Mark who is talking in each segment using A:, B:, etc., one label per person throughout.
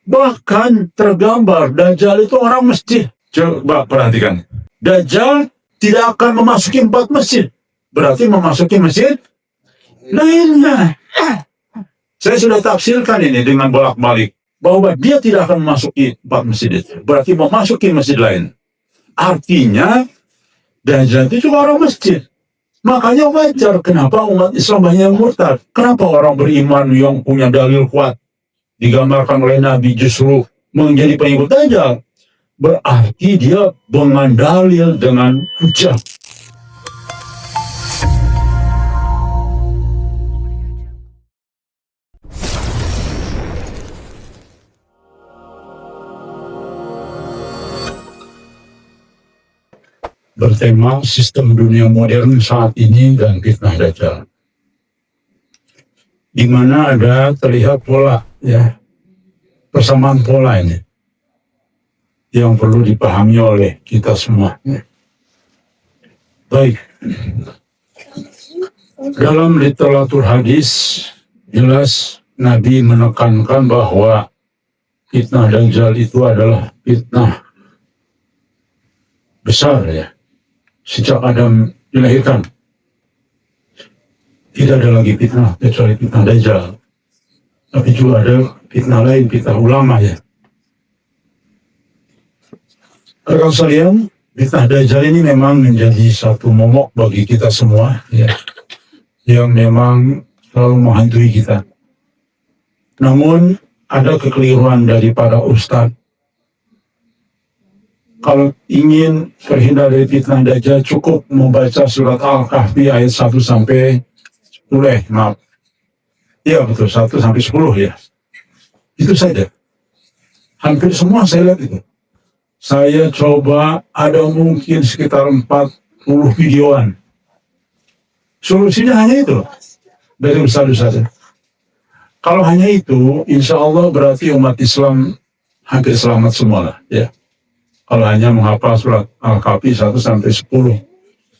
A: Bahkan tergambar Dajjal itu orang masjid. Coba perhatikan. Dajjal tidak akan memasuki 4 masjid. Berarti memasuki masjid lainnya. Saya sudah tafsirkan ini dengan bolak-balik. Bahwa dia tidak akan memasuki 4 masjid itu. Berarti memasuki masjid lain. Artinya, Dajjal itu juga orang masjid. Makanya wajar kenapa umat Islam banyak yang murtad. Kenapa orang beriman yang punya dalil kuat digambarkan oleh Nabi justru menjadi pengikut Dajjal? Berarti dia dengan dalil, dengan hujah. Bertema sistem dunia modern saat ini dan fitnah Dajjal, di mana ada terlihat pola, ya, persamaan pola ini yang perlu dipahami oleh kita semua. Baik, dalam literatur hadis jelas Nabi menekankan bahwa fitnah Dajjal itu adalah fitnah besar, ya. Sejak Adam dilahirkan, tidak ada lagi fitnah kecuali fitnah Dajjal. Tapi juga ada fitnah lain, fitnah ulama, ya. Rekan sekalian, fitnah Dajjal ini memang menjadi satu momok bagi kita semua, ya, yang memang selalu menghantui kita. Namun ada kekeliruan dari para ustadz. Kalau ingin terhindar dari fitnah Dajjal, cukup membaca surat Al-Kahfi ayat 1 sampai 10, maaf. Iya betul, 1 sampai 10, ya. Itu saja. Hampir semua saya lihat itu. Saya coba, ada mungkin sekitar 40 videoan. Solusinya hanya itu, dari ustaz-ustaz. Kalau hanya itu, insya Allah berarti umat Islam hampir selamat semua lah, ya. Kalau hanya menghafal surat Al-Kahfi 1 sampai 10.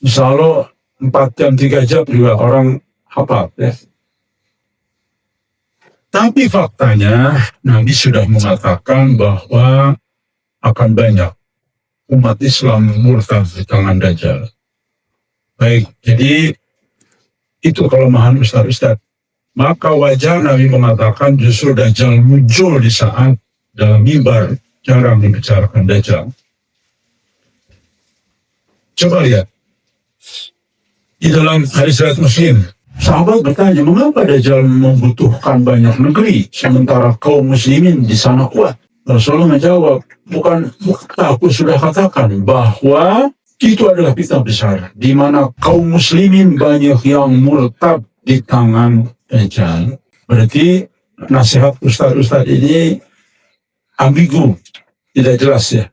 A: Insya Allah 4 jam, 3 jam juga orang hafal, ya. Tapi faktanya, Nabi sudah mengatakan bahwa akan banyak umat Islam murtad di tangan Dajjal. Baik, jadi itu kelemahan ustaz-ustaz. Maka wajar Nabi mengatakan justru Dajjal muncul di saat dalam mimbar jarang dibicarakan Dajjal. Coba lihat di dalam hadis riwayat Muslim, sahabat bertanya, mengapa Dajjal membutuhkan banyak negeri sementara kaum muslimin di sana kuat? Rasulullah menjawab, bukan aku sudah katakan bahwa itu adalah fitnah besar di mana kaum muslimin banyak yang murtad di tangan Dajjal. Berarti nasihat ustaz-ustaz ini ambigu, tidak jelas, ya.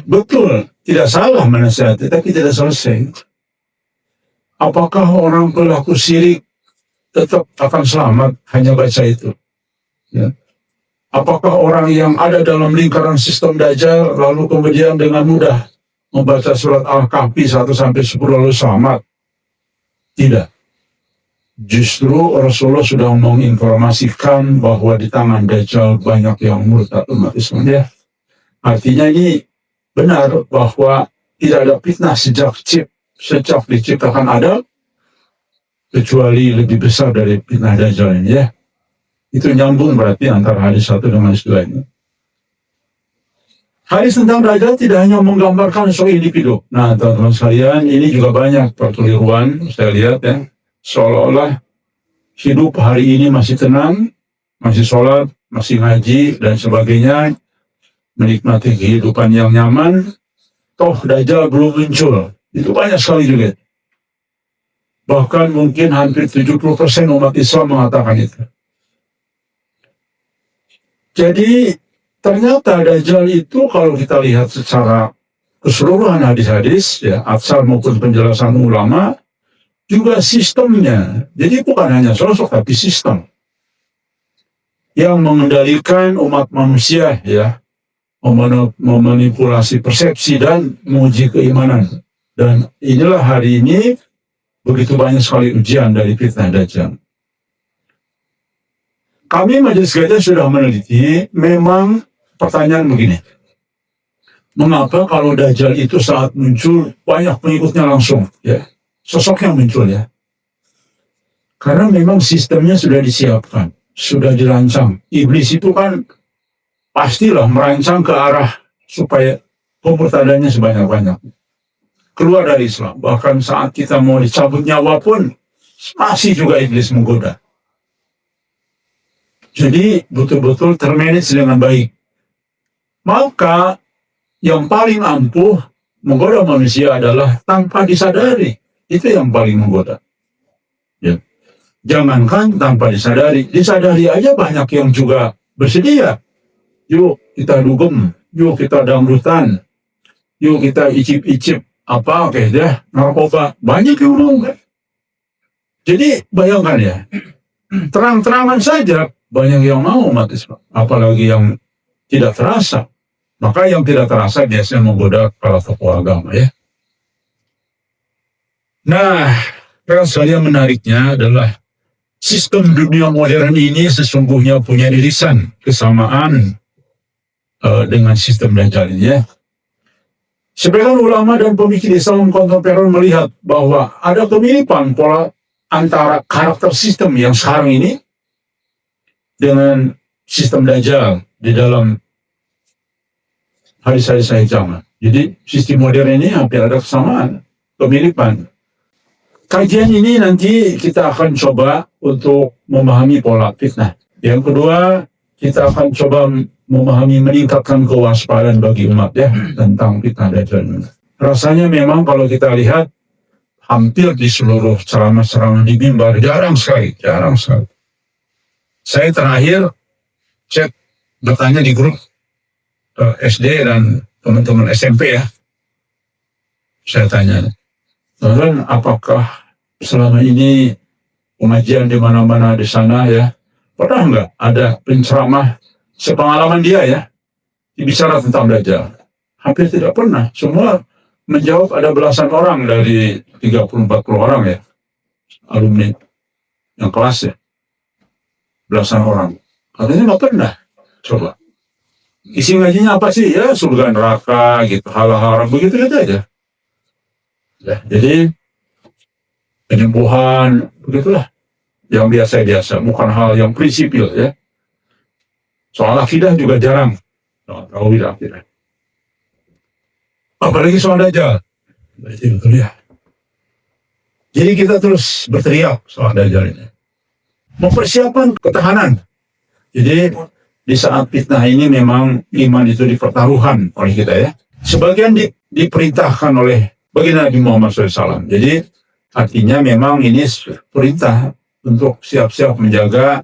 A: Betul, tidak salah menasihati, tapi tidak selesai. Apakah orang pelaku syirik tetap akan selamat hanya baca itu? Ya. Apakah orang yang ada dalam lingkaran sistem Dajjal lalu kemudian dengan mudah membaca surat Al-Kahfi 1 sampai 10 lalu selamat? Tidak. Justru Rasulullah sudah menginformasikan bahwa di tangan Dajjal banyak yang murtad umat Islam, ya. Artinya ini benar bahwa tidak ada fitnah sejak diciptakan Adam kecuali lebih besar dari fitnah Dajjal ini, ya. Itu nyambung berarti antara hadis 1 dengan hadis 2 ini. Hadis tentang Dajjal tidak hanya menggambarkan seorang individu. Nah, teman-teman sekalian, ini juga banyak perkeliruan saya lihat, ya. Seolah-olah hidup hari ini masih tenang, masih sholat, masih ngaji, dan sebagainya, menikmati kehidupan yang nyaman, toh Dajjal belum muncul. Itu banyak sekali juga. Bahkan mungkin hampir 70% umat Islam mengatakan itu. Jadi ternyata Dajjal itu kalau kita lihat secara keseluruhan hadis-hadis, ya, atsar maupun penjelasan ulama, juga sistemnya. Jadi bukan hanya sosok, tapi sistem yang mengendalikan umat manusia, ya, memanipulasi persepsi dan menguji keimanan. Dan inilah hari ini begitu banyak sekali ujian dari fitnah Dajjal. Kami Majelis Gajah sudah meneliti, memang pertanyaan begini. Mengapa kalau Dajjal itu saat muncul, banyak pengikutnya langsung, ya? Sosoknya muncul, ya. Karena memang sistemnya sudah disiapkan, sudah dirancang. Iblis itu kan pastilah merancang ke arah supaya pemurtadannya sebanyak-banyak. Keluar dari Islam. Bahkan saat kita mau dicabut nyawa pun, masih juga iblis menggoda. Jadi betul-betul termanage dengan baik. Maka yang paling ampuh menggoda manusia adalah tanpa disadari. Itu yang paling menggoda. Ya. Jangankan tanpa disadari. Disadari aja banyak yang juga bersedia. Yuk kita dugem, yuk kita dangdutan, yuk kita icip-icip apa kayak deh, narkoba. Banyak yang mau kan. Jadi bayangkan ya, terang-terangan saja banyak yang mau umat Islam. Apalagi yang tidak terasa. Maka yang tidak terasa biasanya menggoda para tokoh agama, ya. Nah, yang menariknya adalah sistem dunia modern ini sesungguhnya punya irisan kesamaan dengan sistem Dajjal ini, ya. Sebagian ulama dan pemikir Islam kontemporer melihat bahwa ada kemiripan pola antara karakter sistem yang sekarang ini dengan sistem Dajjal di dalam hari-hari saya zaman. Jadi sistem modern ini hampir ada kesamaan, kemiripan. Kajian ini nanti kita akan coba untuk memahami pola fitnah. Yang kedua, kita akan coba memahami meningkatkan kewaspadaan bagi umat, ya, tentang fitnah Dajjal. Rasanya memang kalau kita lihat hampir di seluruh ceramah-ceramah di mimbar jarang sekali. Saya terakhir chat bertanya di grup SD dan teman-teman SMP, ya. Saya tanya, teman, apakah selama ini pengajian di mana-mana di sana, ya, pernah nggak ada penceramah sepengalaman dia, ya, bicara tentang Dajjal? Hampir tidak pernah. Semua menjawab ada belasan orang dari 30-40 orang, ya, alumni yang kelas, ya, belasan orang. Katanya nggak pernah. Coba. Isi ngajinya apa sih? Ya surga neraka gitu, hal-hal haram begitu aja. Ya, jadi penyembuhan begitulah yang biasa-biasa, bukan hal yang prinsipil, ya. Soal akidah juga jarang. Tahu tidak akidah. Apalagi soal Dajjal. Betul, ya. Jadi kita terus berteriak soal Dajjal ini. Mempersiapkan ketahanan. Jadi di saat fitnah ini memang iman itu dipertaruhkan oleh kita, ya. Sebagian diperintahkan oleh baginda Nabi Muhammad SAW. Jadi artinya memang ini perintah untuk siap-siap menjaga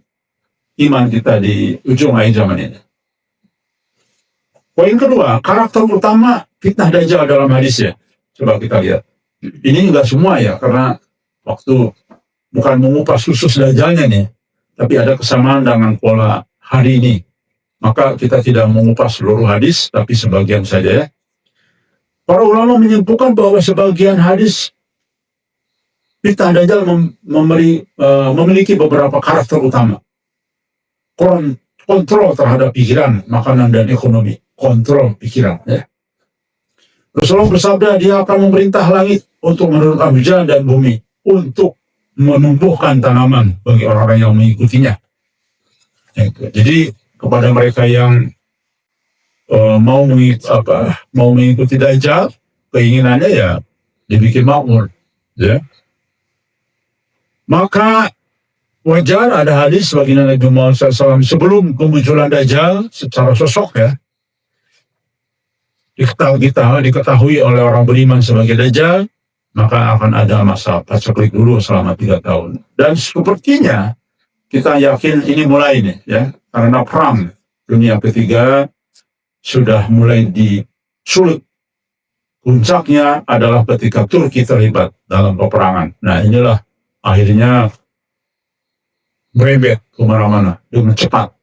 A: iman kita di ujung akhir zaman ini. Poin kedua, karakter utama fitnah Dajjal dalam hadis, ya. Coba kita lihat. Ini enggak semua, ya, karena waktu bukan mengupas khusus Dajjalnya nih, tapi ada kesamaan dengan pola hari ini. Maka kita tidak mengupas seluruh hadis, tapi sebagian saja, ya. Para ulama menyimpulkan bahwa sebagian hadis fitnah Dajjal memiliki beberapa karakter utama. Kontrol terhadap pikiran, makanan, dan ekonomi. Kontrol pikiran, ya. Rasulullah bersabda, dia akan memerintah langit untuk menurunkan hujan dan bumi untuk menumbuhkan tanaman bagi orang-orang yang mengikutinya. Jadi kepada mereka yang mau mengikuti Dajjal, keinginannya ya dibikin makmur, ya. Maka wajar ada hadis baginda Nabi Muhammad SAW sebelum kemunculan Dajjal secara sosok, ya, diketahui oleh orang beriman sebagai Dajjal, maka akan ada masa paceklik dulu selama 3 tahun. Dan sepertinya kita yakin ini mulai nih, ya, karena perang dunia ketiga sudah mulai disulut. Puncaknya adalah ketika Turki terlibat dalam peperangan. Nah, inilah akhirnya merebet kemana-mana dengan cepat.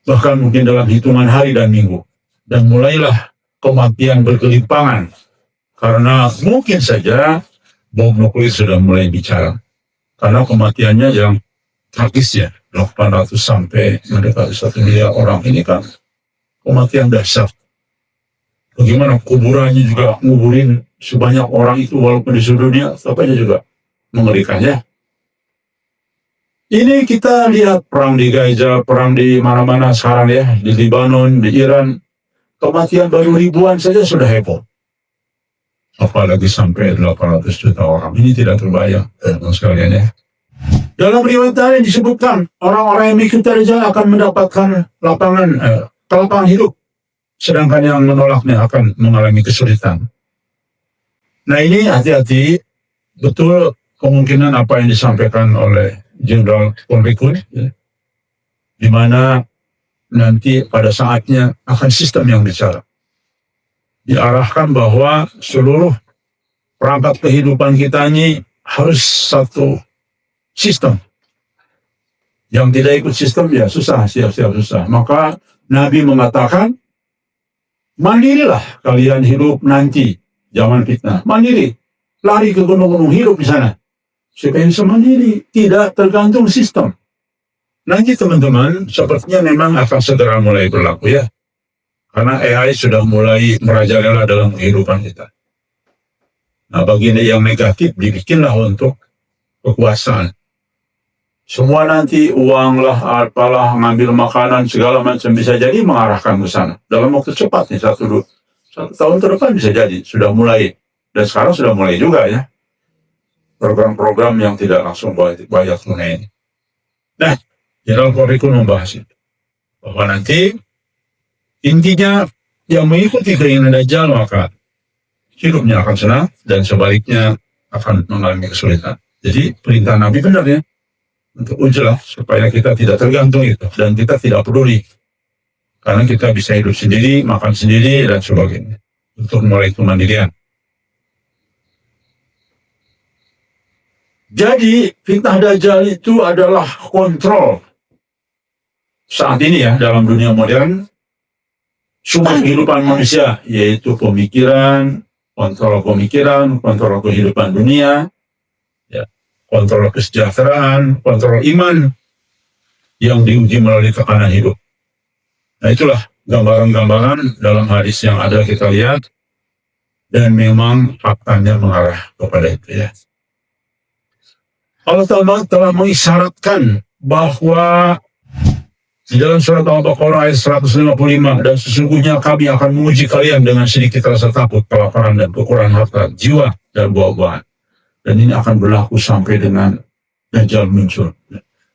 A: Bahkan mungkin dalam hitungan hari dan minggu. Dan mulailah kematian berkelimpangan. Karena mungkin saja bom nuklir sudah mulai bicara. Karena kematiannya yang tragis, ya, 800 sampai mendekati 1 miliar orang ini kan kematian dahsyat. Bagaimana kuburannya juga nguburin sebanyak orang itu walaupun di seluruh dunia, tapanya juga mengerikan ya. Ini kita lihat perang di Gaza, perang di mana-mana sekarang ya, di Lebanon, di Iran, kematian baru ribuan saja sudah heboh. Apalagi sampai 800 juta orang. Ini tidak terbayang, teman sekalian ya. Dalam riwayat lain disebutkan, orang-orang yang mengikuti Dajjal akan mendapatkan kelapangan hidup. Sedangkan yang menolaknya akan mengalami kesulitan. Nah ini hati-hati, betul kemungkinan apa yang disampaikan oleh Jenderal Konrikun, ya, di mana nanti pada saatnya akan sistem yang bicara. Diarahkan bahwa seluruh perangkat kehidupan kita ini harus satu sistem. Yang tidak ikut sistem ya susah, siap-siap susah. Maka Nabi mengatakan, mandirilah kalian hidup nanti zaman fitnah. Mandiri, lari ke gunung-gunung, hidup di sana. Supaya bisa mandiri, tidak tergantung sistem. Nanti teman-teman, sepertinya memang akan segera mulai berlaku ya. Karena AI sudah mulai merajalela dalam kehidupan kita. Nah, bagi yang negatif, dibikinlah untuk kekuasaan. Semua nanti uang lah, apalah, ngambil makanan, segala macam bisa jadi mengarahkan ke sana. Dalam waktu cepat nih, satu tahun ke depan bisa jadi. Sudah mulai. Dan sekarang sudah mulai juga ya. Program-program yang tidak langsung bayar tunai ini. Nah, Jenderal Konrikun membahas itu. Bahwa nanti, intinya yang mengikuti keinginan Dajjal maka hidupnya akan senang dan sebaliknya akan mengalami kesulitan. Jadi perintah Nabi benar ya. Untuk ujilah supaya kita tidak tergantung itu dan kita tidak peduli karena kita bisa hidup sendiri, makan sendiri dan sebagainya untuk mulai kemandirian. Jadi fitnah Dajjal itu adalah kontrol saat ini ya dalam dunia modern sumber kehidupan manusia, yaitu pemikiran, kontrol kehidupan dunia, kontrol kesejahteraan, kontrol iman yang diuji melalui tekanan hidup. Nah itulah gambaran-gambaran dalam hadis yang ada kita lihat dan memang faktanya mengarah kepada itu ya. Allah Ta'ala telah mengisyaratkan bahwa di dalam surat Al-Baqarah ayat 155, dan sesungguhnya kami akan menguji kalian dengan sedikit rasa takut, kelaparan dan kekurangan harta, jiwa dan buah-buahan. Dan ini akan berlaku sampai dengan Dajjal muncul.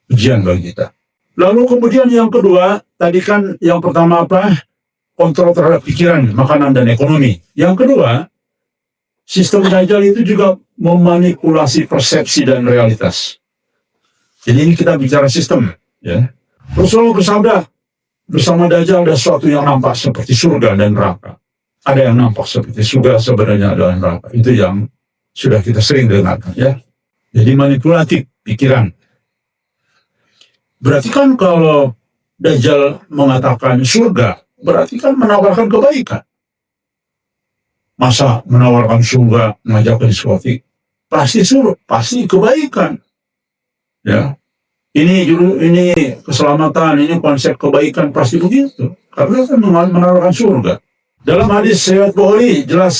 A: Ujian bagi kita. Lalu kemudian yang kedua, tadi kan yang pertama apa? Kontrol terhadap pikiran, makanan, dan ekonomi. Yang kedua, sistem Dajjal itu juga memanipulasi persepsi dan realitas. Jadi ini kita bicara sistem. Ya. Rasulullah bersabda, bersama Dajjal ada sesuatu yang nampak seperti surga dan neraka. Ada yang nampak seperti surga, sebenarnya adalah neraka. Itu yang sudah kita sering dengarkan ya. Jadi manipulatif pikiran. Berarti kan kalau Dajjal mengatakan surga, berarti kan menawarkan kebaikan. Masa menawarkan surga, mengajak ke diskotik, pasti surga, pasti kebaikan. Ya. Ini keselamatan, ini konsep kebaikan pasti begitu. Karena kan menawarkan surga. Dalam hadis riwayat Bukhari jelas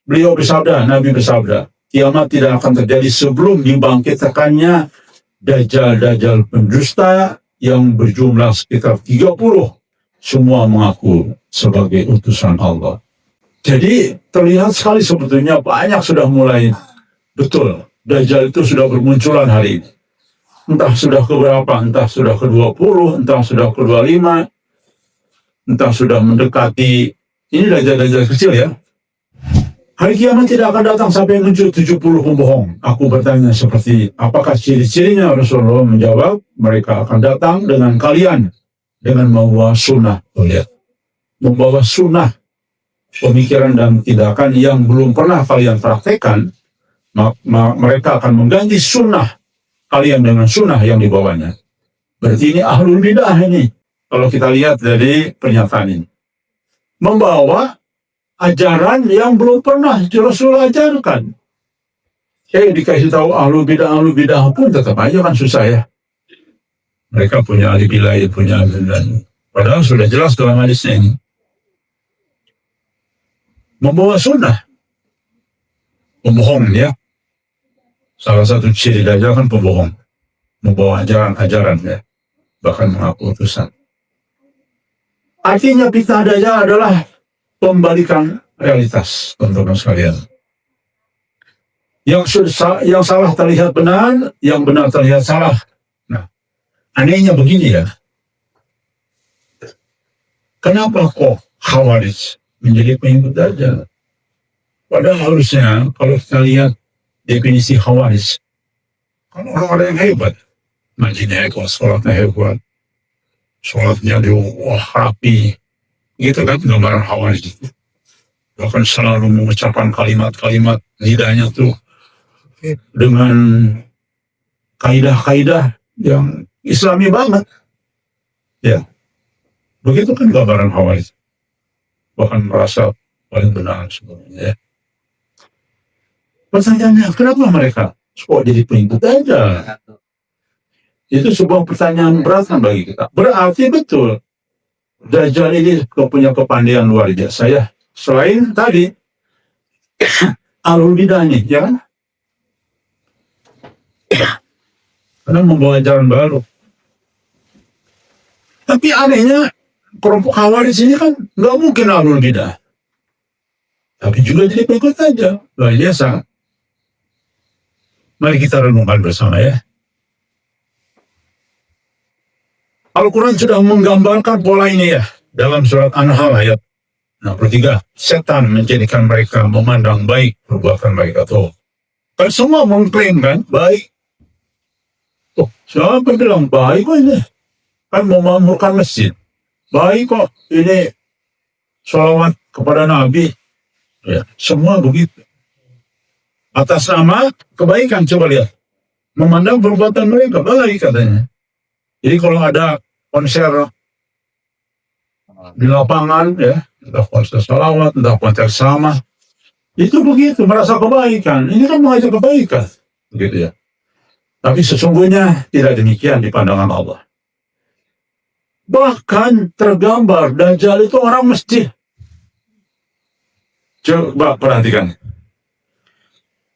A: beliau bersabda, Nabi bersabda, kiamat tidak akan terjadi sebelum dibangkitkannya Dajjal pendusta yang berjumlah sekitar 30. Semua mengaku sebagai utusan Allah. Jadi terlihat sekali sebetulnya banyak sudah mulai betul. Dajjal itu sudah bermunculan hari ini. Entah sudah keberapa, entah sudah ke-20, entah sudah ke-25, entah sudah mendekati. Ini Dajjal kecil ya. Hari kiamat tidak akan datang sampai muncul 70 pembohong. Aku bertanya seperti, apakah ciri-cirinya? Rasulullah menjawab, mereka akan datang dengan kalian, dengan membawa sunnah. Lihat, membawa sunnah, pemikiran dan tindakan yang belum pernah kalian praktekkan, mereka akan mengganti sunnah kalian dengan sunnah yang dibawanya. Berarti ini ahlul bidah ini. Kalau kita lihat dari pernyataan ini. Membawa ajaran yang belum pernah Rasul ajarkan. Dikasih tahu ahlul bidah pun tetap aja kan susah ya. Mereka punya alibi lain, punya dan padahal sudah jelas dalam hadisnya ini. Membawa sunnah, pembohong ya. Salah satu ciri Dajjal kan pembohong, membawa ajaran-ajaran ya, bahkan mengaku utusan. Artinya fitnah Dajjal adalah pembalikan realitas, teman-teman sekalian. Yang salah terlihat benar, yang benar terlihat salah. Nah, anehnya begini ya. Kenapa kok Khawarij menjadi pengikut Dajjal? Padahal harusnya kalau kita lihat definisi Khawarij, kan orang-orang yang hebat, ngajinya hebat, sholatnya hebat, sholatnya rapi, gitu kan gambaran Khawarij. Bahkan selalu mengucapkan kalimat-kalimat lidahnya tuh dengan kaidah-kaidah yang Islami banget. Ya, begitu kan gambaran Khawarij. Bahkan merasa paling benar sebenarnya. Pertanyaannya, kenapa mereka kok jadi pengikut aja? Itu sebuah pertanyaan berat kan bagi kita. Berarti betul Dajjal ini punya kepandaian luar biasa ya. Selain tadi alul bidah ini, ya kan? Karena membawa ajaran baru. Tapi anehnya kelompok Khawarij ini kan nggak mungkin alul bidah. Tapi juga jadi pengikut aja. Luar biasa. Mari kita renungkan bersama ya. Al-Quran sudah menggambarkan pola ini ya. Dalam surat An-Nahl ayat 63. Setan menjadikan mereka memandang baik perbuatan baik atau kan semua mengklaim kan baik. Oh, siapa bilang baik kok ini? Kan memakmurkan masjid. Baik kok ini sholawat kepada Nabi. Ya, semua begitu. Atas nama kebaikan, coba lihat. Memandang perbuatan mereka baik katanya. Jadi kalau ada konser di lapangan ya, entah konser salawat, entah konser sama, itu begitu, merasa kebaikan. Ini kan mengajak kebaikan, begitu ya. Tapi sesungguhnya tidak demikian di pandangan Allah. Bahkan tergambar Dajjal itu orang masjid. Coba perhatikan.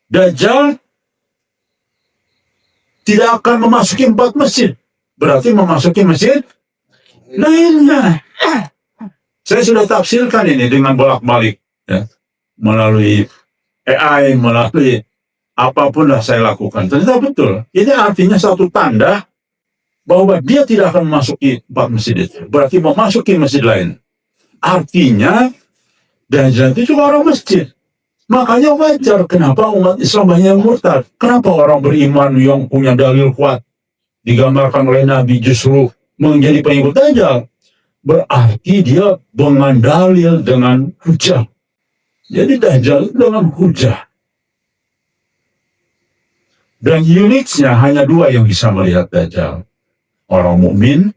A: Dajjal tidak akan memasuki 4 masjid. Berarti memasuki masjid lainnya. Saya sudah tafsirkan ini dengan bolak-balik. Ya. Melalui AI, melalui apapun lah saya lakukan. Ternyata betul. Ini artinya satu tanda bahwa dia tidak akan memasuki 4 masjid itu. Berarti memasuki masjid lain. Artinya Dajjal itu juga orang masjid. Makanya wajar kenapa umat Islam banyak yang murtad. Kenapa orang beriman yang punya dalil kuat digambarkan oleh Nabi justru menjadi pengikut Dajjal. Berarti dia dengan dalil, dengan hujah. Jadi Dajjal dengan hujah. Dan uniknya hanya 2 yang bisa melihat Dajjal. Orang mukmin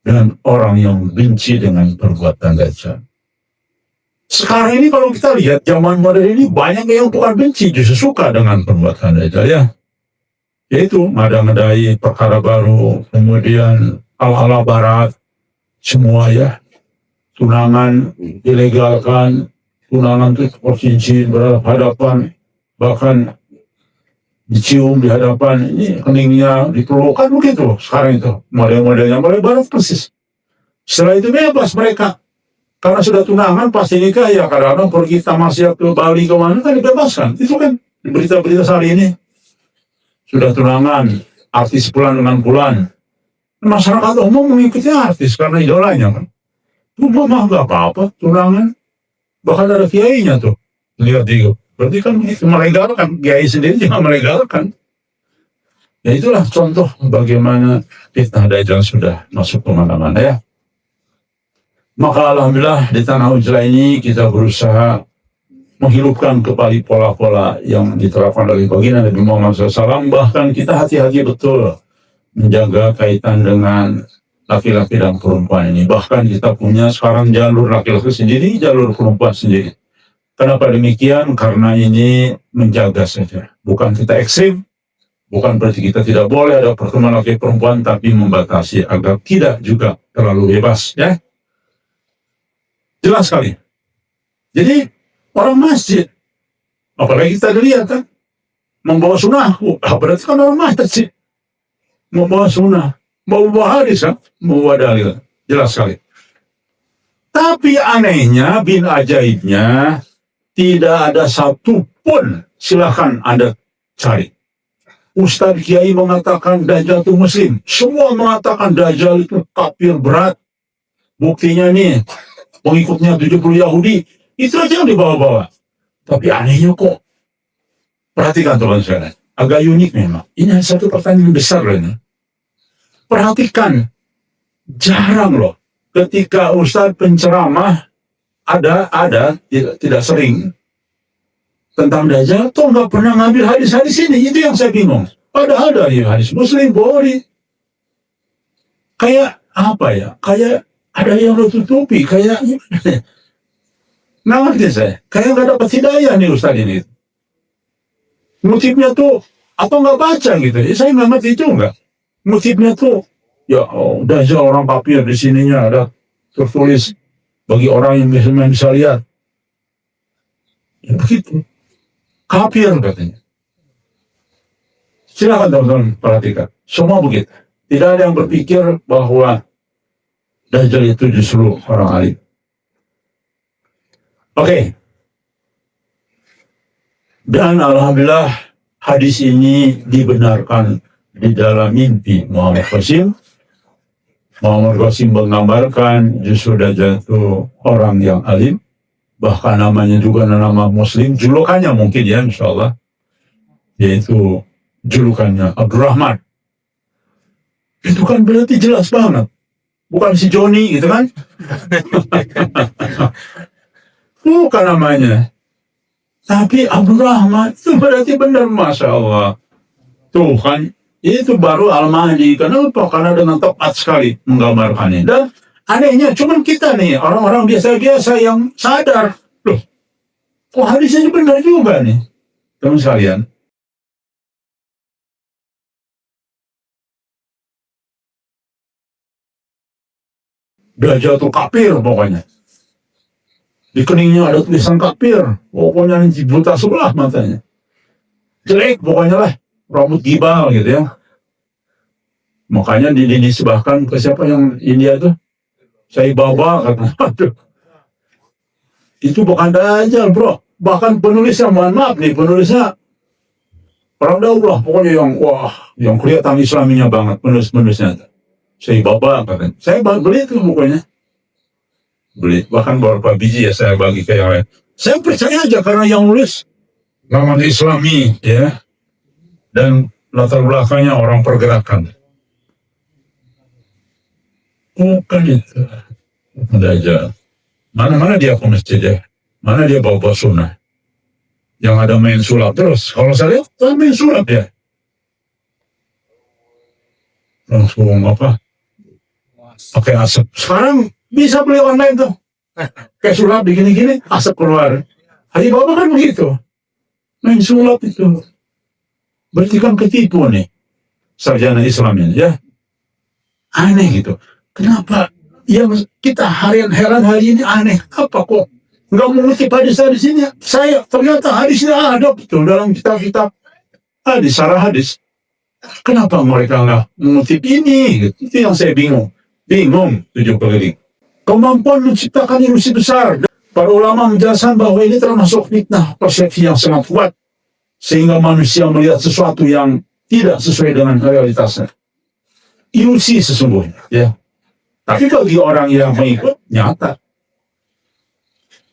A: dan orang yang benci dengan perbuatan Dajjal. Sekarang ini kalau kita lihat zaman modern ini banyak yang bukan benci, justru suka dengan perbuatan Dajjal ya. Yaitu ngada-ngadai perkara baru, kemudian ala-ala barat, semua ya. Tunangan dilegalkan, tunangan itu cincin berhadapan, bahkan dicium di hadapan, ini keningnya diperlukan begitu. Sekarang itu model-modelnya mulai barat persis. Setelah itu bebas mereka. Karena sudah tunangan pasti nikah ya, kadang-kadang pergi tamasya ke Bali kemana kan dibebaskan. Itu kan berita-berita hari ini. Sudah tunangan, artis bulan dengan bulan. Masyarakat umum mengikuti artis karena idolanya kan. Itu mah gak apa-apa, tunangan. Bahkan ada kiainya tuh. Lihat itu. Berarti kan itu melegalkan. Kiai sendiri juga melegalkan. Ya itulah contoh bagaimana fitnah Dajjal sudah masuk kemana-mana ya. Maka alhamdulillah di tanah Ujlah ini kita berusaha menghidupkan kembali pola-pola yang diterapkan oleh baginda Nabi Muhammad SAW. Bahkan kita hati-hati betul menjaga kaitan dengan laki-laki dan perempuan ini. Bahkan kita punya sekarang jalur laki-laki sendiri, jalur perempuan sendiri. Kenapa demikian? Karena ini menjaga saja. Bukan kita ekstrim, Bukan berarti kita tidak boleh ada pertemuan laki perempuan, tapi membatasi agar tidak juga terlalu bebas, ya. Jelas sekali. Jadi orang masjid, apalagi kita lihat kan, membawa sunnah, berarti kan orang masjid membawa sunnah, membawa hadis kan, membawa dalil, jelas sekali. Tapi anehnya, bin ajaibnya, tidak ada satu pun, silahkan Anda cari. Ustadz Kiai mengatakan Dajjal itu Muslim. Semua mengatakan Dajjal itu kafir berat. Buktinya nih, pengikutnya 70 Yahudi, itu aja yang dibawa-bawa. Tapi anehnya kok, perhatikan teman sekalian, agak unik memang. Ini satu pertanyaan besar loh ini. Perhatikan, jarang loh ketika Ustadz penceramah ada tidak sering tentang Dajjal, toh nggak pernah ngambil hadis-hadis ini. Itu yang saya bingung. Padahal dari hadis Muslim, Bukhari, kayak apa ya? Kayak ada yang tutupi, kayak nggak ngerti saya. Kayak nggak dapat hidayah nih Ustadz ini. Motifnya tuh atau nggak baca gitu. Saya nggak ngerti juga. Motifnya tuh ya Dajjal orang kafir, di sininya ada tertulis bagi orang yang bisa lihat. Ya, begitu. Kafir katanya. Silakan teman-teman perhatikan. Semua begitu. Tidak ada yang berpikir bahwa Dajjal itu justru orang alim. Oke. Dan alhamdulillah hadis ini dibenarkan di dalam mimpi Muhammad Qasim. Muhammad Qasim menggambarkan justru Dajjal itu orang yang alim. Bahkan namanya juga nama Muslim, julukannya mungkin ya insyaallah, yaitu julukannya Abdurrahman. Itu kan berarti jelas banget, bukan si Joni gitu kan. Bukan namanya, tapi Abdurrahman itu berarti benar, Masya Allah. Tuh kan, itu baru Al-Mahdi. Kenapa? Karena dengan tepat sekali menggambarkannya. Dan anehnya, cuman kita nih, orang-orang biasa-biasa yang sadar. Loh, kok hadisnya benar juga nih, teman sekalian. Dajjal tuh kafir pokoknya. Di keningnya ada tulisan kafir. Pokoknya buta sebelah matanya. Jelek pokoknya lah. Rambut gibal gitu ya. Makanya dinisbahkan ke siapa yang India tuh? Sai Baba kata. Itu bukan Dajjal bro. Bahkan penulisnya, mohon maaf nih, penulisnya orang daulah. Pokoknya yang kelihatan Islaminya banget penulisnya. Sai Baba kata. Saya beli itu pokoknya. Beli. Bahkan beberapa biji ya saya bagi ke yang lain. Saya percaya aja karena yang nulis namanya Islami ya. Dan latar belakangnya orang pergerakan. Bukan itu. Dajjal. Mana-mana dia ke masjid ya. Mana dia bawa sunnah. Yang ada main sulap terus. Kalau saya lihat, main sulap ya. Langsung apa? Pakai asap. Sekarang bisa beli online tuh. Kayak sulap begini-gini, asap keluar. Haji Baba kan begitu. Main sulap itu. Berarti kan ketipu nih. Sarjana Islam ini ya. Aneh gitu. Kenapa yang kita heran hari ini aneh? Apa kok nggak mengutip hadis di sini? Saya ternyata hadisnya ada betul dalam kitab-kitab hadis, sarah hadis. Kenapa mereka nggak mengutip ini? Itu yang saya bingung. Bingung 7 keliling. Kemampuan menciptakan ilusi besar. Para ulama menjelaskan bahwa ini termasuk fitnah persepsi yang sangat kuat, sehingga manusia melihat sesuatu yang tidak sesuai dengan realitasnya. Ilusi sesungguhnya, ya. Tapi bagi orang yang mengikut, nyata.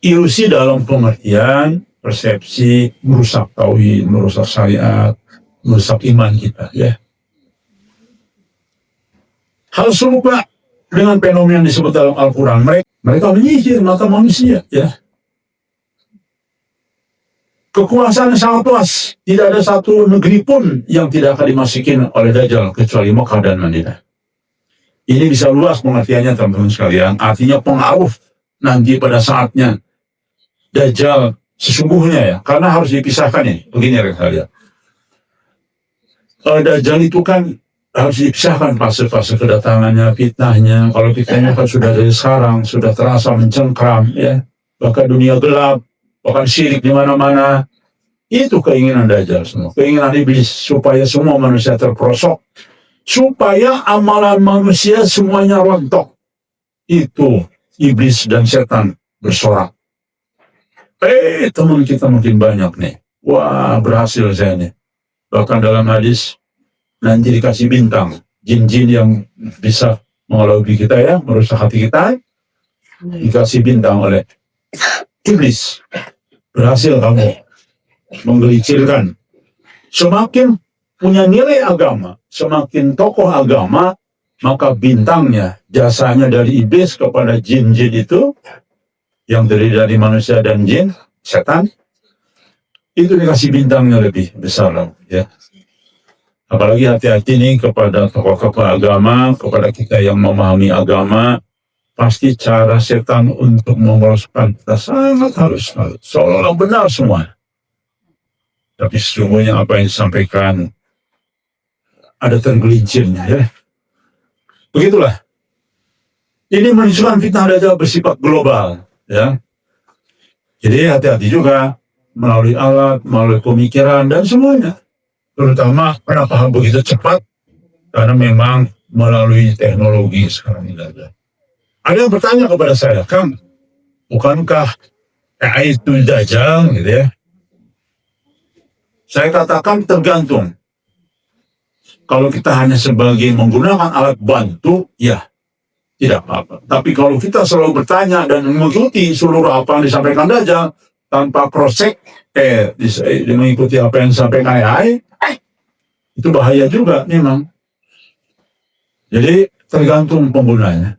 A: Ilusi dalam pengertian persepsi, merusak tauhid, merusak syariat, merusak iman kita, ya. Hal serupa dengan fenomena yang disebut dalam Al-Quran. Mereka menyihir mata manusia, ya. Kekuasaan sangat luas. Tidak ada satu negeri pun yang tidak akan dimasukin oleh Dajjal kecuali Mekah dan Madinah. Ini bisa luas pengertiannya teman-teman sekalian. Artinya pengaruh nanti pada saatnya Dajjal sesungguhnya ya. Karena harus dipisahkan ini. Begini ya kalian. Dajjal itu kan harus dipisahkan fase-fase kedatangannya, fitnahnya. Kalau fitnahnya kan sudah dari sekarang, sudah terasa mencengkram, ya. Bahkan dunia gelap, bahkan syirik di mana-mana. Itu keinginan Dajjal semua. Keinginan iblis supaya semua manusia terperosok. Supaya amalan manusia semuanya rontok. Itu iblis dan setan bersorak. Teman kita makin banyak nih. Wah, berhasil saya nih. Bahkan dalam hadis, nanti dikasih bintang. Jin-jin yang bisa mengelabui kita, ya, merusak hati kita, dikasih bintang oleh iblis. Berhasil kamu menggelincirkan. Semakin punya nilai agama, semakin tokoh agama, maka bintangnya, jasanya dari iblis kepada jin-jin itu, yang terdiri dari manusia dan jin, setan, itu dikasih bintangnya lebih besar, ya. Apalagi hati-hati nih kepada tokoh-tokoh agama, kepada kita yang memahami agama, pasti cara setan untuk memerosokkan kita sangat halus, seolah-olah benar semua. Tapi sesungguhnya apa yang disampaikan ada tergelincirnya, ya. Begitulah. Ini menunjukkan fitnah Dajjal bersifat global, ya. Jadi hati-hati juga melalui alat, melalui pemikiran dan semuanya. Terutama kenapa begitu cepat? Karena memang melalui teknologi sekarang ini ada. Ada yang bertanya kepada saya, Kang, bukankah AI itu Dajjal, gitu ya? Saya katakan tergantung. Kalau kita hanya sebagai menggunakan alat bantu, ya tidak apa-apa. Tapi kalau kita selalu bertanya dan mengikuti seluruh apa yang disampaikan Dajjal tanpa cross-check, mengikuti apa yang disampaikan AI, itu bahaya juga memang. Jadi tergantung penggunanya.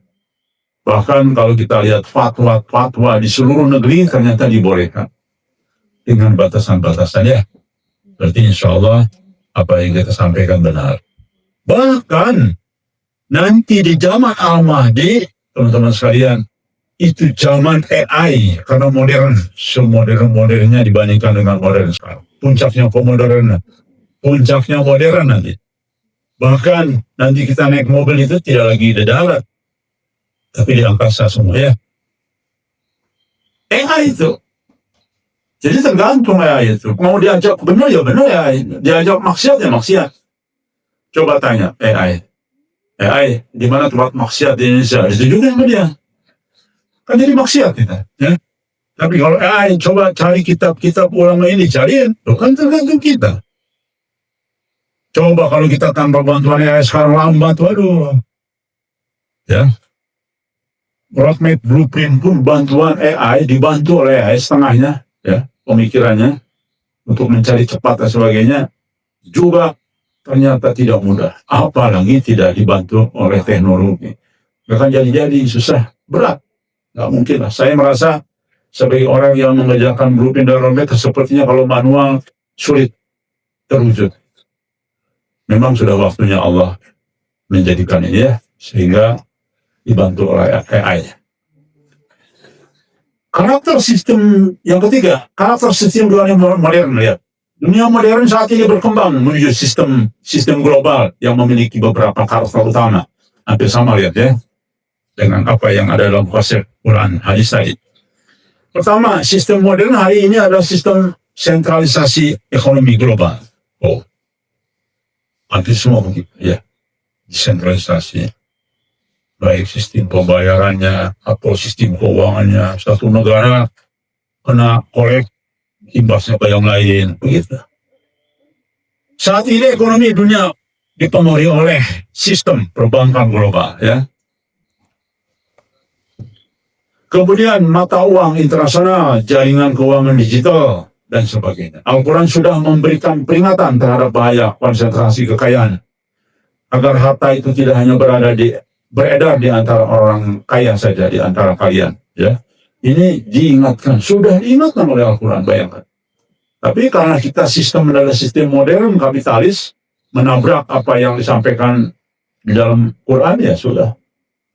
A: Bahkan kalau kita lihat fatwa di seluruh negeri ternyata dibolehkan dengan batasan-batasan, ya. Berarti insya Allah apa yang kita sampaikan benar. Bahkan nanti di zaman Al-Mahdi, teman-teman sekalian, itu zaman AI karena modern, semodern-modernnya dibandingkan dengan modern sekarang. Puncaknya modern nanti. Bahkan nanti kita naik mobil itu tidak lagi di darat, tapi di angkasa semua, ya. AI itu. Jadi tergantung AI itu. Mau diajak benar ya benar, ya. Diajak maksiat ya maksiat. Coba tanya AI, di mana tempat maksiat di Indonesia? Itu juga sama dia. Kan jadi maksiat kita, ya. Tapi kalau AI coba cari kitab-kitab ulama ini, cariin, itu kan tergantung kita. Coba kalau kita tanpa bantuan AI sekarang lambat, waduh. Ya. Roadmap blueprint pun bantuan AI, dibantu oleh AI setengahnya, ya, pemikirannya untuk mencari cepat dan sebagainya juga ternyata tidak mudah. Apalagi tidak dibantu oleh teknologi. Bahkan jadi susah, berat. Nggak mungkin lah. Saya merasa sebagai orang yang mengerjakan blueprint dan roadmap, sepertinya kalau manual sulit terwujud. Memang sudah waktunya Allah menjadikan ini, ya, sehingga dibantu oleh AI. Karakter sistem yang ketiga, karakter sistem dunia modern, lihat. Dunia modern saat ini berkembang menuju sistem global yang memiliki beberapa karakter utama. Hampir sama, lihat, ya, dengan apa yang ada dalam konsep Quran hadis tadi. Pertama, sistem modern hari ini adalah sistem sentralisasi ekonomi global. Hampir semua begitu, ya, desentralisasi. Baik sistem pembayarannya atau sistem keuangannya, satu negara kena kolek, imbasnya ke yang lain, begitu. Saat ini ekonomi dunia dipengaruhi oleh sistem perbankan global, ya. Kemudian mata uang internasional, jaringan keuangan digital, dan sebagainya. Al-Quran sudah memberikan peringatan terhadap bahaya konsentrasi kekayaan, agar harta itu tidak hanya beredar di antara orang kaya saja, di antara kalian, ya. Ini diingatkan, sudah diingatkan oleh Al-Quran, bayangkan. Tapi karena kita sistem adalah sistem modern kapitalis, menabrak apa yang disampaikan di dalam Quran, ya sudah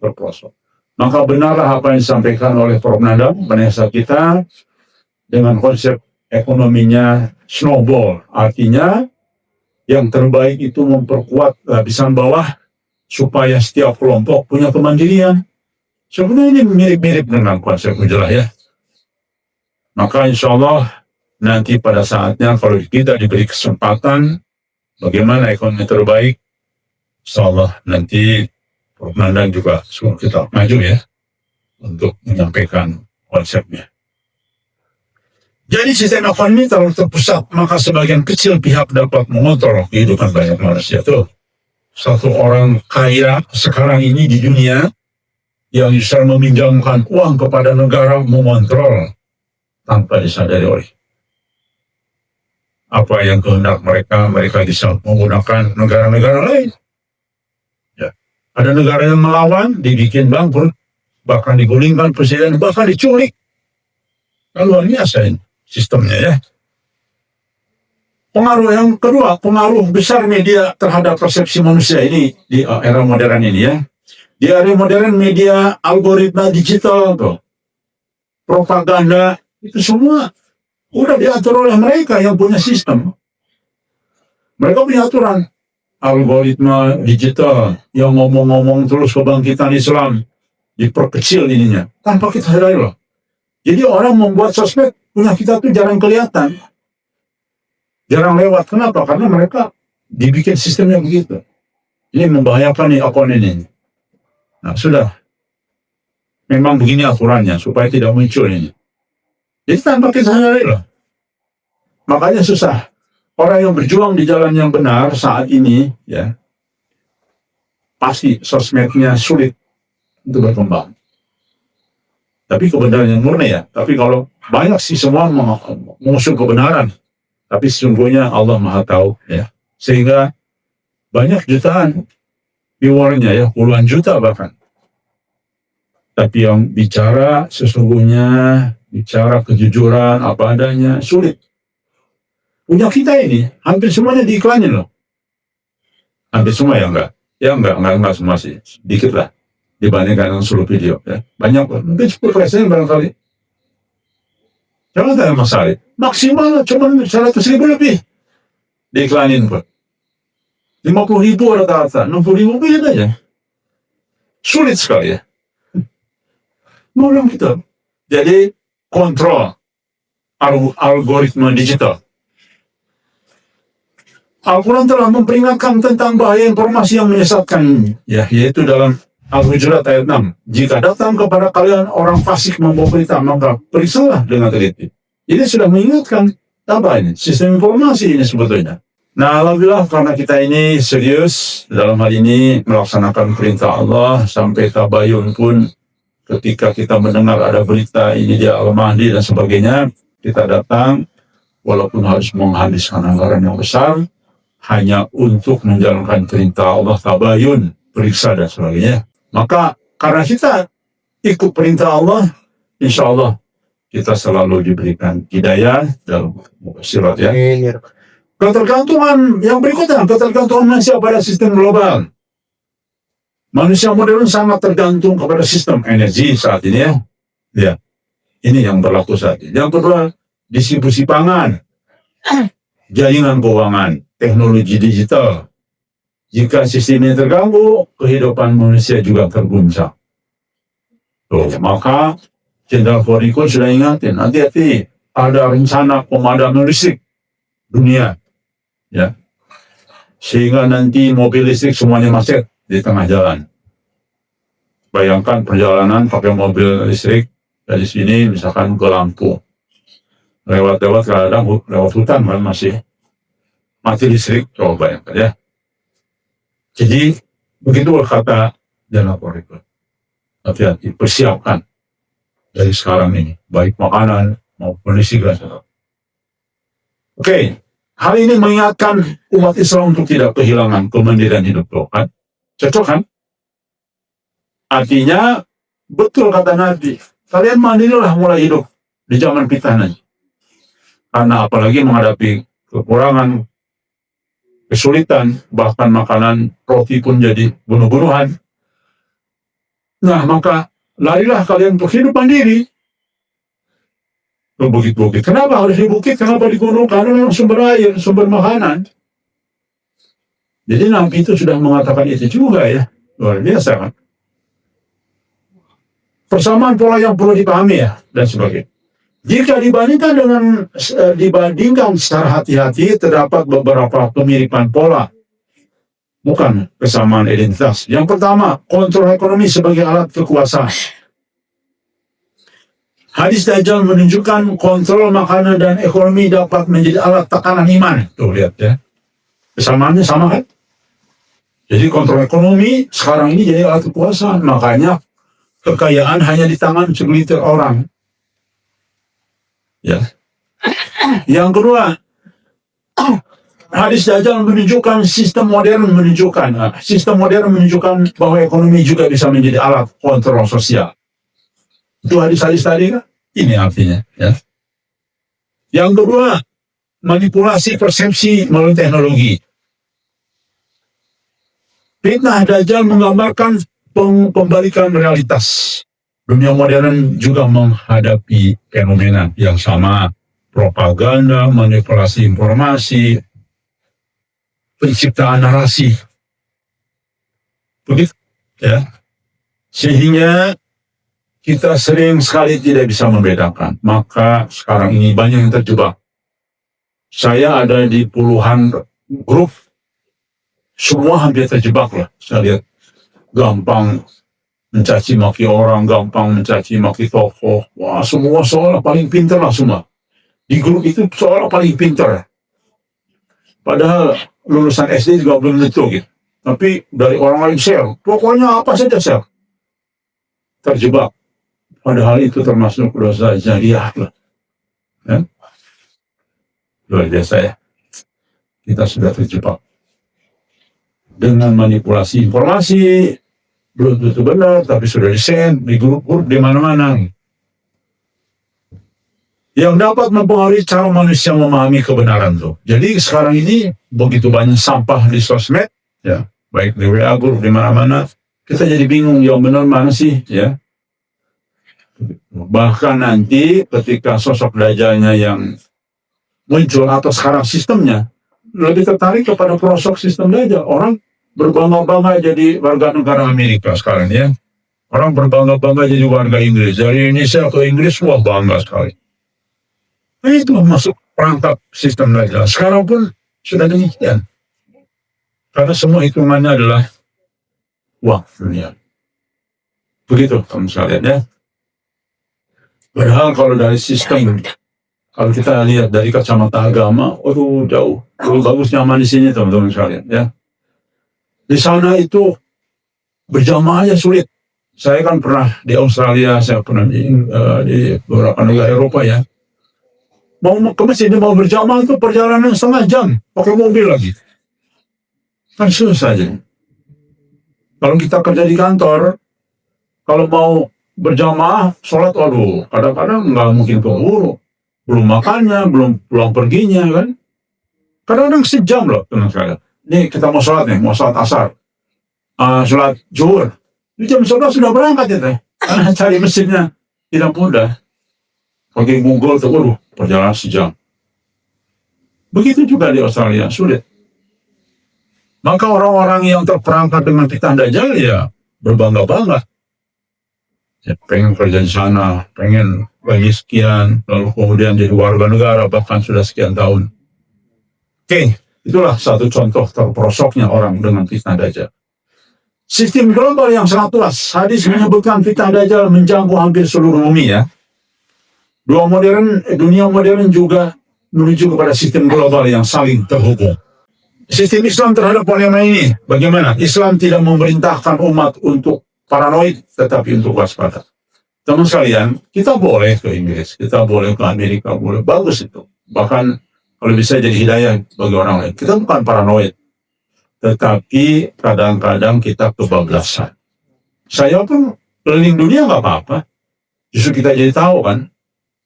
A: terperosok. Maka benarlah apa yang disampaikan oleh Prof. Nadam, penasihat kita, dengan konsep ekonominya snowball. Artinya Yang terbaik itu memperkuat lapisan bawah supaya setiap kelompok punya kemandirian. Sebenarnya ini mirip-mirip dengan konsep Ujlah ya. Maka insya Allah nanti pada saatnya kalau kita diberi kesempatan bagaimana ekonomi terbaik, insya Allah nanti Prof. Nandang juga suruh kita maju ya untuk menyampaikan konsepnya. Jadi sistem ekonomi terlalu terpusat, maka sebagian kecil pihak dapat mengontrol kehidupan banyak manusia. Tuh, satu orang kaya sekarang ini di dunia yang bisa meminjamkan uang kepada negara mengontrol tanpa disadari oleh apa yang kehendak mereka bisa menggunakan negara-negara lain. Ya. Ada negara yang melawan, dibikin bangkrut, bahkan digulingkan presiden, bahkan diculik. Kan luar biasa ini sistemnya ya. Pengaruh yang kedua, pengaruh besar media terhadap persepsi manusia ini di era modern ini ya. Di era modern media, algoritma digital, tuh, propaganda, itu semua udah diatur oleh mereka yang punya sistem. Mereka punya aturan. Algoritma digital yang ngomong-ngomong terus kebangkitan Islam diperkecil ininya. Tanpa kita sadari loh. Jadi orang membuat sosmed punya kita tuh jarang kelihatan. Jarang lewat. Kenapa? Karena mereka dibikin sistemnya begitu. Ini membahayakan nih akun ini. Nah sudah. Memang begini aturannya supaya tidak muncul ini. Jadi tanpa kita sadari loh. Makanya susah. Orang yang berjuang di jalan yang benar saat ini, ya, pasti sosmednya sulit untuk berkembang. Tapi kebenaran yang murni ya. Tapi kalau banyak sih semua mengusung kebenaran. Tapi sesungguhnya Allah Maha tahu, ya. Sehingga banyak jutaan viewernya ya, puluhan juta bahkan. Tapi yang bicara sesungguhnya, bicara kejujuran apa adanya, sulit. Punya kita ini, hampir semuanya diiklanin loh. Hampir semua ya enggak. Ya enggak semua sih. Dikit lah. Dibandingkan dengan seluruh video. Ya. Banyak, mungkin 10% barangkali. Jangan tanya Mas Ari. Maksimal cuma 100.000 lebih. Diiklanin Pak. 50.000 rata-rata. 60.000 bikin aja. Sulit sekali ya. Nolong kita. Jadi, kontrol algoritma digital. Al-Quran telah memperingatkan tentang bahaya informasi yang menyesatkan, ya, yaitu dalam Al-Hujurat ayat 6. Jika datang kepada kalian orang fasik membawa berita, maka periksalah dengan teliti. Jadi sudah mengingatkan apa ini? Sistem informasi ini sebetulnya. Nah, alhamdulillah karena kita ini serius dalam hal ini melaksanakan perintah Allah sampai tabayun pun ketika kita mendengar ada berita ini dia Al-Mahdi dan sebagainya, kita datang walaupun harus menghabiskan anggaran yang besar hanya untuk menjalankan perintah Allah, tabayun, periksa dan sebagainya. Maka karena kita ikut perintah Allah, insya Allah kita selalu diberikan hidayah dalam sirat ya. Ketergantungan yang berikutnya, ketergantungan manusia pada sistem global. Manusia modern sangat tergantung kepada sistem energi saat ini ya. Ya, ini yang berlaku saat ini. Yang kedua, distribusi pangan, jaringan keuangan, teknologi digital. Jika sistem ini terganggu, kehidupan manusia juga terguncang. Tuh, maka Jenderal Fordiko sudah ingatin, hati-hati, ada rencana pemadaman listrik dunia, ya, sehingga nanti mobil listrik semuanya macet di tengah jalan. Bayangkan perjalanan pakai mobil listrik dari sini, misalkan ke Lampung, lewat-lewat kadang lewat hutan kan masih mati listrik, coba bayangkan ya. Jadi begitu kata Jenderal Fordiko, hati-hati, persiapkan dari sekarang ini, baik makanan maupun listrik. Oke, hal ini mengingatkan umat Islam untuk tidak kehilangan kemandirian hidup tuh kan? Cocok kan? Artinya betul kata Nabi, kalian mandirilah mulai hidup di zaman fitnah. Karena apalagi menghadapi kekurangan, kesulitan, bahkan makanan roti pun jadi bunuh-bunuhan. Nah, maka larilah kalian untuk hidup mandiri. Ke bukit-bukit. Kenapa harus di bukit? Kenapa di gunung? Karena memang sumber air, sumber makanan. Jadi Nabi itu sudah mengatakan itu juga ya. Luar biasa kan. Persamaan pola yang perlu dipahami ya, dan sebagainya. Jika dibandingkan secara hati-hati, terdapat beberapa kemiripan pola, bukan kesamaan identitas. Yang pertama, kontrol ekonomi sebagai alat kekuasaan. Hadis Dajjal menunjukkan kontrol makanan dan ekonomi dapat menjadi alat tekanan iman. Tuh lihat ya, kesamaannya sama kan? Jadi kontrol ekonomi sekarang ini jadi alat kekuasaan. Makanya kekayaan hanya di tangan segelintir orang. Ya. Yang kedua, hadis Dajjal menunjukkan sistem modern menunjukkan bahwa ekonomi juga bisa menjadi alat kontrol sosial. Itu hadis-hadis tadi kan? Ini artinya. Ya. Yang kedua, manipulasi persepsi melalui teknologi. Fitnah Dajjal menggambarkan pembalikan realitas. Dunia modern juga menghadapi fenomena yang sama. Propaganda, manipulasi informasi, penciptaan narasi. Begitu, ya. Sehingga kita sering sekali tidak bisa membedakan. Maka sekarang ini banyak yang terjebak. Saya ada di puluhan grup, semua hampir terjebak lah. Saya lihat gampang mencaci maki orang, gampang mencaci maki tokoh. Wah, semua seolah paling pintar lah semua. Di grup itu seolah paling pintar. Padahal lulusan SD juga belum tentu gitu. Tapi dari orang lain share, pokoknya apa saja share. Terjebak. Padahal itu termasuk dosa jariah lah. Ya? Luar biasa ya. Kita sudah terjebak. Dengan manipulasi informasi, belum tentu benar, tapi sudah di-send di grup-grup di mana-mana. Yang dapat mempengaruhi cara manusia memahami kebenaran tuh. Jadi sekarang ini begitu banyak sampah di sosmed, ya, baik di WA grup di mana-mana, kita jadi bingung yang benar mana sih, ya. Bahkan nanti ketika sosok Dajjalnya yang muncul atau sekarang sistemnya lebih tertarik kepada prosok sistem Dajjal. Orang berbangga-bangga jadi warga negara Amerika sekarang ya. Orang berbangga-bangga jadi warga Inggris. Dari Indonesia ke Inggris, wah bangga sekali. Nah, itu masuk perangkap sistem Dajjal. Sekarang pun sudah demikian. Karena semua hitungannya adalah uang dunia. Begitu teman sekalian ya. Padahal kalau dari sistem, kalau kita lihat dari kacamata agama, waduh jauh. Lebih bagus nyaman di sini teman-teman sekalian ya. Di sana itu berjamaahnya sulit. Saya kan pernah di Australia, saya pernah di beberapa negara Eropa ya. Mau ke masjid, mau berjamaah itu perjalanan setengah jam, pakai mobil lagi. Kan susah aja. Kalau kita kerja di kantor, kalau mau berjamaah, sholat, waduh, kadang-kadang nggak mungkin keburu. Belum makannya, belum pulang perginya kan. Kadang-kadang sejam loh, teman sekalian. Nih kita mau sholat nih, mau sholat asar, sholat zuhur. Di jam 11 sudah berangkat ya teh. Karena cari mesinnya tidak mudah. Pakai Google tuh, waduh, perjalanan sejam. Begitu juga di Australia, sulit. Maka orang-orang yang terperangkap dengan fitnah Dajjal ya berbangga-bangga. Ya, pengen kerja di sana, pengen lagi sekian, lalu kemudian jadi warga negara bahkan sudah sekian tahun. Oke, itulah satu contoh terperosoknya orang dengan fitnah Dajjal. Sistem global yang sangat luas. Hadis menyebutkan fitnah Dajjal menjangkau hampir seluruh bumi ya. Dunia modern juga menuju kepada sistem global yang saling terhubung. Sistem Islam terhadap problema ini, bagaimana? Islam tidak memerintahkan umat untuk paranoid, tetapi untuk waspada. Teman sekalian, kita boleh ke Inggris, kita boleh ke Amerika, boleh, bagus itu. Bahkan kalau bisa jadi hidayah bagi orang lain. Kita bukan paranoid, tetapi kadang-kadang kita kebablasan. Saya pun keliling dunia nggak apa-apa, justru kita jadi tahu kan.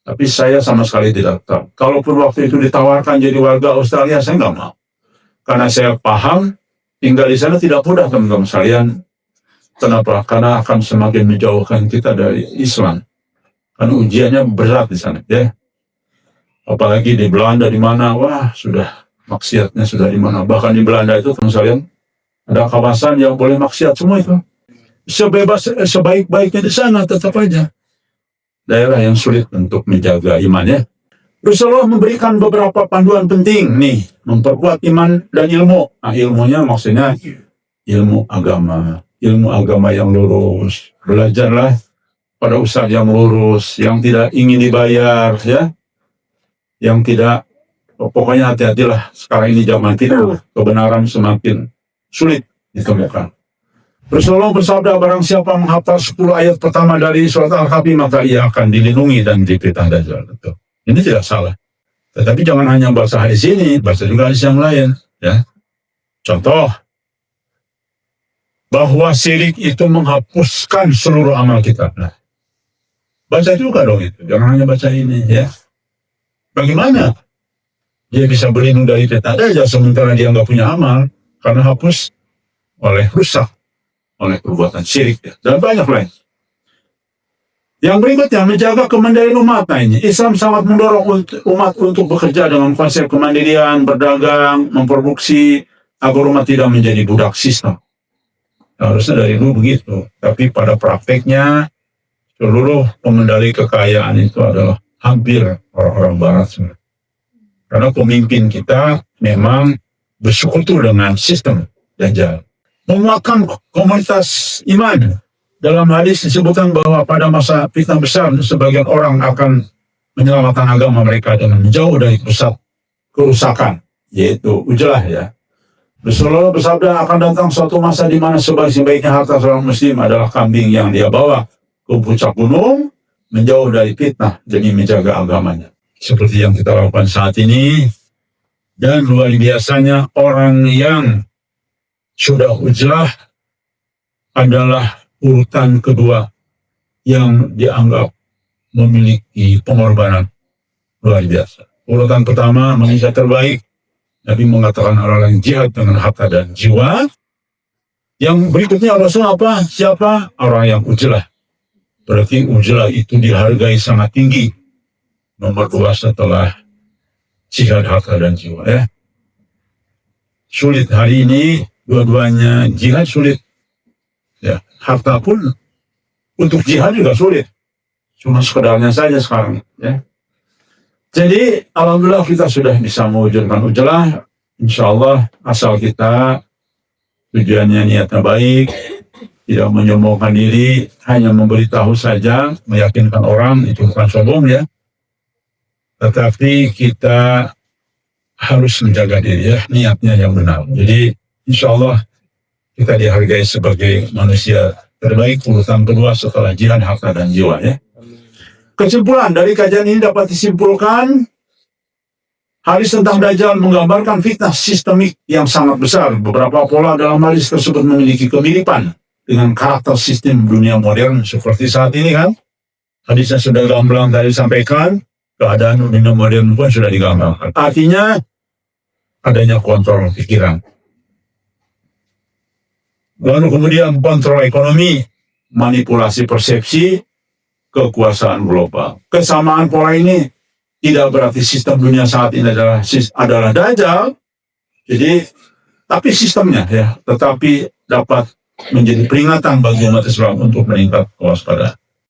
A: Tapi saya sama sekali tidak tahu. Kalaupun waktu itu ditawarkan jadi warga Australia, saya nggak mau. Karena saya paham, tinggal di sana tidak mudah teman-teman sekalian. Kenapa? Karena akan semakin menjauhkan kita dari Islam. Karena ujiannya berat di sana, ya. Apalagi di Belanda di mana, wah sudah maksiatnya sudah di mana. Bahkan di Belanda itu teman sekalian Ada kawasan yang boleh maksiat semua itu. Sebaik-baiknya di sana tetap aja daerah yang sulit untuk menjaga imannya. Rasulullah memberikan beberapa panduan penting nih, memperkuat iman dan ilmu. Nah, ilmunya maksudnya ilmu agama yang lurus. Belajarlah pada ustaz yang lurus, yang tidak ingin dibayar, ya, yang tidak, pokoknya hati-hatilah. Sekarang ini zaman kita, kebenaran semakin sulit ditemukan. Rasulullah bersabda, barang siapa menghafal 10 ayat pertama dari surat Al-Kahfi, maka ia akan dilindungi dan dipitnah Dajjal. Ini tidak salah. Tetapi jangan hanya baca hadis ini, baca juga hadis yang lain. Ya. Contoh, bahwa syirik itu menghapuskan seluruh amal kita. Nah, baca juga dong itu, jangan hanya baca ini. Ya. Bagaimana dia bisa berlindung dari fitnah Dajjal sementara dia nggak punya amal, karena hapus rusak oleh perbuatan syirik, ya, dan banyak lain. Yang berikutnya, menjaga kemandirian umat. Nah, ini Islam sangat mendorong umat untuk bekerja dengan konsep kemandirian, berdagang, memproduksi, agar umat tidak menjadi budak sistem. Harusnya dari dulu begitu, tapi pada prakteknya seluruh pengendali kekayaan itu adalah hampir orang-orang barat semua. Karena pemimpin kita memang bersekutu dengan sistem Dajjal. Menguatkan komunitas iman. Dalam hadis disebutkan bahwa pada masa fitnah besar, sebagian orang akan menyelamatkan agama mereka dengan menjauh dari pusat kerusakan, yaitu ujlah, ya. Rasulullah bersabda, akan datang suatu masa di mana sebaik-baiknya harta seorang muslim adalah kambing yang dia bawa ke puncak gunung, menjauh dari fitnah demi menjaga agamanya. Seperti yang kita lakukan saat ini. Dan luar biasanya orang yang sudah ujlah adalah urutan kedua yang dianggap memiliki pengorbanan luar biasa. Urutan pertama manusia terbaik. Nabi mengatakan orang yang jihad dengan harta dan jiwa. Yang berikutnya Rasul apa? Siapa? Orang yang ujlah. Berarti ujlah itu dihargai sangat tinggi. Nomor 2 setelah jihad harta dan jiwa, ya. Sulit hari ini, dua-duanya jihad sulit. Ya, harta pun untuk jihad juga sulit. Cuma sekedarnya saja sekarang, ya. Jadi, alhamdulillah kita sudah bisa mewujudkan ujlah. Insya Allah, asal kita tujuannya niatnya baik, tidak menyombongkan diri, hanya memberitahu saja, meyakinkan orang, itu bukan sombong, ya. Tetapi kita harus menjaga diri, ya, niatnya yang benar. Jadi, insya Allah kita dihargai sebagai manusia terbaik, urutan kedua setelah jihad, harta, dan jiwa, ya. Kesimpulan dari kajian ini dapat disimpulkan, hadis tentang Dajjal menggambarkan fitnah sistemik yang sangat besar. Beberapa pola dalam hadis tersebut memiliki kemiripan dengan karakter sistem dunia modern seperti saat ini, kan. Hadisnya sudah gamblang tadi sampaikan, keadaan dunia modern pun sudah digambarkan. Artinya, adanya kontrol pikiran. Lalu kemudian kontrol ekonomi, manipulasi persepsi, kekuasaan global. Kesamaan pola ini tidak berarti sistem dunia saat ini adalah Dajjal. Jadi, tapi sistemnya, ya, tetapi dapat menjadi peringatan bagi umat Islam untuk meningkat kewaspadaan.